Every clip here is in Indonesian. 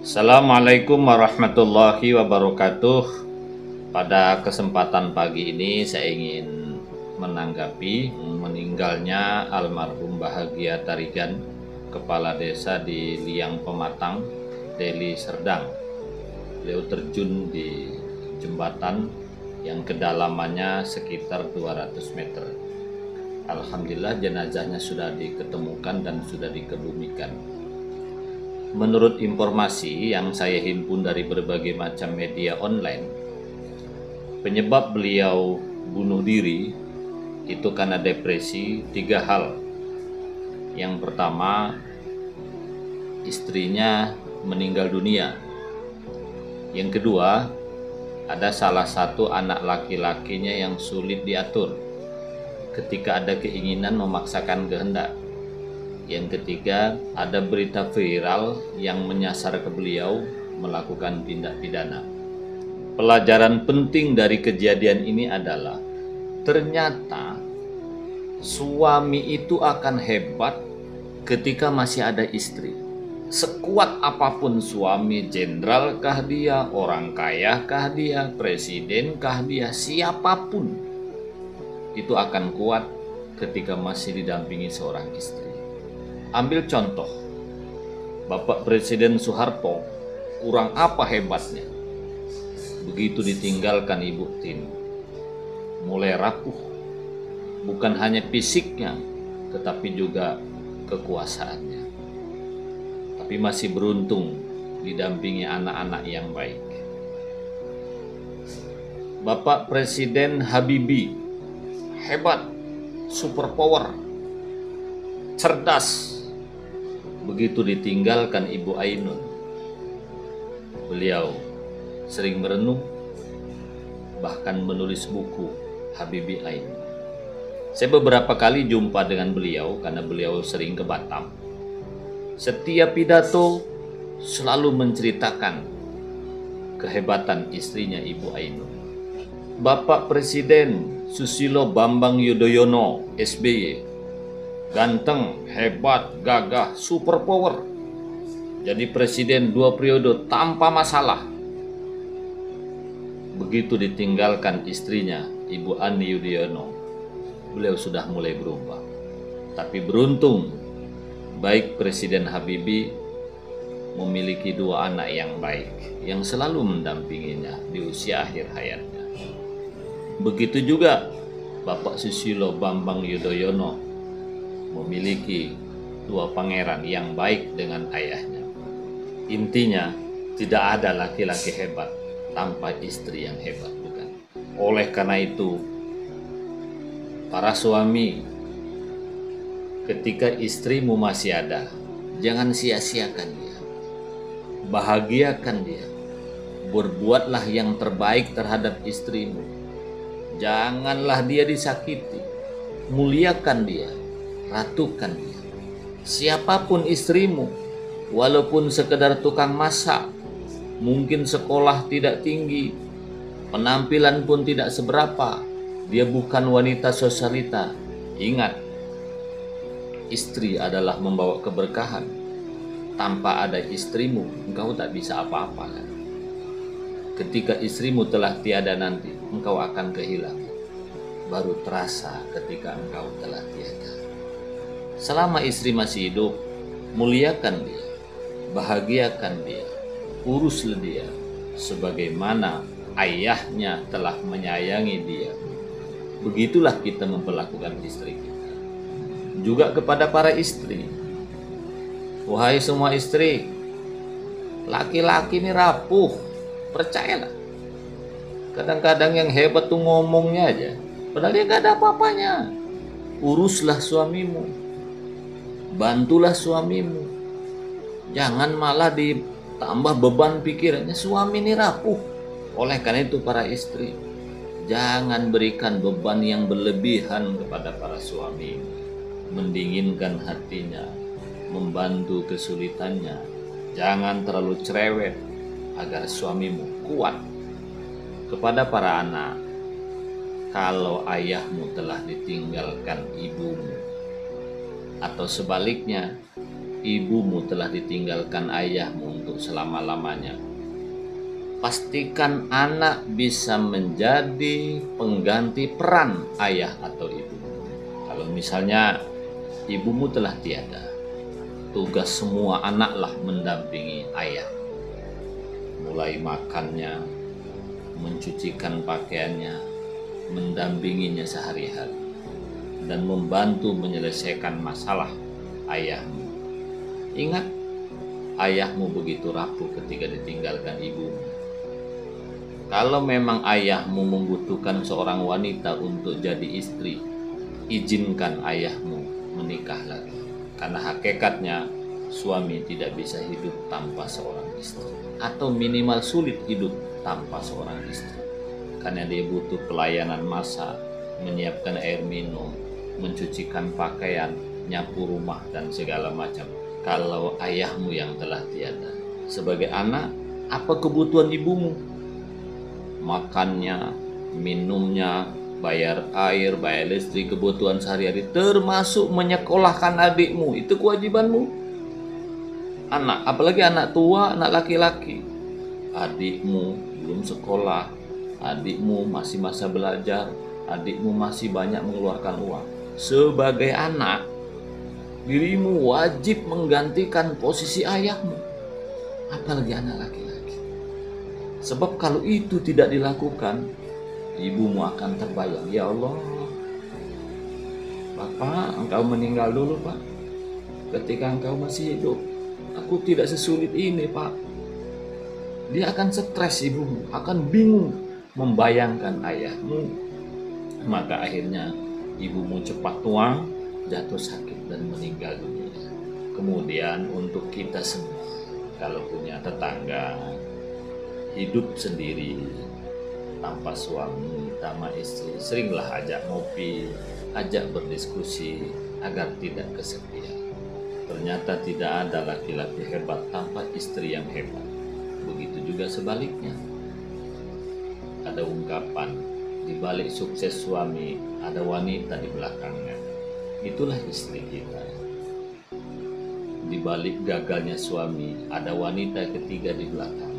Assalamualaikum warahmatullahi wabarakatuh. Pada kesempatan pagi ini saya ingin menanggapi meninggalnya almarhum Bahagia Tarigan, Kepala Desa di Liang Pematang, Deli Serdang. Beliau terjun di jembatan yang kedalamannya sekitar 200 meter. Alhamdulillah jenazahnya sudah diketemukan dan sudah dikebumikan. Menurut informasi yang saya himpun dari berbagai macam media online, penyebab beliau bunuh diri itu karena depresi 3 hal. Yang pertama, istrinya meninggal dunia. Yang kedua, ada salah satu anak laki-lakinya yang sulit diatur ketika ada keinginan memaksakan kehendak. Yang ketiga, ada berita viral yang menyasar ke beliau melakukan tindak pidana. Pelajaran penting dari kejadian ini adalah ternyata suami itu akan hebat ketika masih ada istri. Sekuat apapun suami, jenderal kah dia, orang kaya kah dia, presiden kah dia, siapapun itu akan kuat ketika masih didampingi seorang istri. Ambil contoh, Bapak Presiden Soeharto, kurang apa hebatnya? Begitu ditinggalkan Ibu Tin, mulai rapuh, bukan hanya fisiknya, tetapi juga kekuasaannya. Tapi masih beruntung didampingi anak-anak yang baik. Bapak Presiden Habibie, hebat, super power, cerdas. Begitu ditinggalkan Ibu Ainun, beliau sering merenung, bahkan menulis buku Habibie Ainun. Saya beberapa kali jumpa dengan beliau karena beliau sering ke Batam. Setiap pidato selalu menceritakan kehebatan istrinya Ibu Ainun. Bapak Presiden Susilo Bambang Yudhoyono SBY, ganteng, hebat, gagah, super power. Jadi presiden 2 periode tanpa masalah. Begitu ditinggalkan istrinya, Ibu Ani Yudhoyono, beliau sudah mulai berubah. Tapi beruntung, baik Presiden Habibie memiliki 2 anak yang baik, yang selalu mendampinginya di usia akhir hayatnya. Begitu juga Bapak Susilo Bambang Yudhoyono memiliki 2 pangeran yang baik dengan ayahnya. Intinya, tidak ada laki-laki hebat tanpa istri yang hebat, bukan? Oleh karena itu, para suami, ketika istrimu masih ada, jangan sia-siakan dia. Bahagiakan dia. Berbuatlah yang terbaik terhadap istrimu. Janganlah dia disakiti. Muliakan dia. Ratukan dia. Siapapun istrimu, walaupun sekedar tukang masak, mungkin sekolah tidak tinggi, penampilan pun tidak seberapa, dia bukan wanita sosialita. Ingat, istri adalah membawa keberkahan. Tanpa ada istrimu, engkau tak bisa apa-apa kan? Ketika istrimu telah tiada nanti, engkau akan kehilangan. Baru terasa ketika engkau telah tiada. Selama istri masih hidup, muliakan dia, bahagiakan dia, uruslah dia sebagaimana ayahnya telah menyayangi dia. Begitulah kita memperlakukan istri kita. Juga kepada para istri, wahai semua istri, laki-laki ini rapuh, percayalah. Kadang-kadang yang hebat tuh ngomongnya aja, padahal dia gak ada apa-apanya. Uruslah suamimu, bantulah suamimu. Jangan malah ditambah beban pikirannya, suami ini rapuh. Oleh karena itu para istri, jangan berikan beban yang berlebihan kepada para suami. Mendinginkan hatinya, membantu kesulitannya. Jangan terlalu cerewet agar suamimu kuat. Kepada para anak, kalau ayahmu telah ditinggalkan ibumu, atau sebaliknya, ibumu telah ditinggalkan ayahmu untuk untuk selama-lamanya. Pastikan anak bisa menjadi pengganti peran ayah atau ibu. Kalau misalnya ibumu telah tiada, tugas semua anaklah mendampingi ayah. Mulai makannya, mencucikan pakaiannya, mendampinginya sehari-hari, dan membantu menyelesaikan masalah ayahmu. Ingat, ayahmu begitu rapuh ketika ditinggalkan ibumu. Kalau memang ayahmu membutuhkan seorang wanita untuk jadi istri, izinkan ayahmu menikah lagi. Karena hakikatnya suami tidak bisa hidup tanpa seorang istri, atau minimal sulit hidup tanpa seorang istri. Karena dia butuh pelayanan masak, menyiapkan air minum, mencucikan pakaian, nyapu rumah, dan segala macam. Kalau ayahmu yang telah tiada, sebagai anak, apa kebutuhan ibumu? Makannya, minumnya, bayar air, bayar listrik, kebutuhan sehari-hari, termasuk menyekolahkan adikmu. Itu kewajibanmu. Anak, apalagi anak tua, anak laki-laki. Adikmu belum sekolah, adikmu masih masa belajar, adikmu masih banyak mengeluarkan uang. Sebagai anak, dirimu wajib menggantikan posisi ayahmu, apalagi anak laki-laki. Sebab kalau itu tidak dilakukan, ibumu akan terbayang, ya Allah, Bapak, engkau meninggal dulu, Pak. Ketika engkau masih hidup, aku tidak sesulit ini, Pak. Dia akan stres, ibumu akan bingung membayangkan ayahmu. Maka akhirnya ibumu cepat tua, jatuh sakit, dan meninggal dunia. Kemudian untuk kita semua, kalau punya tetangga, hidup sendiri tanpa suami, tanpa istri, seringlah ajak ngopi, ajak berdiskusi agar tidak kesepian. Ternyata tidak ada laki-laki hebat tanpa istri yang hebat. Begitu juga sebaliknya. Ada ungkapan, di balik sukses suami ada wanita di belakangnya. Itulah istri kita. Di balik gagalnya suami ada wanita ketiga di belakang.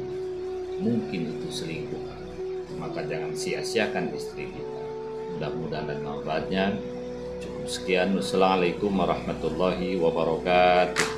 Mungkin itu selingkuh, maka jangan sia-siakan istri kita. Mudah-mudahan ada manfaatnya. Cukup sekian. Wassalamualaikum warahmatullahi wabarakatuh.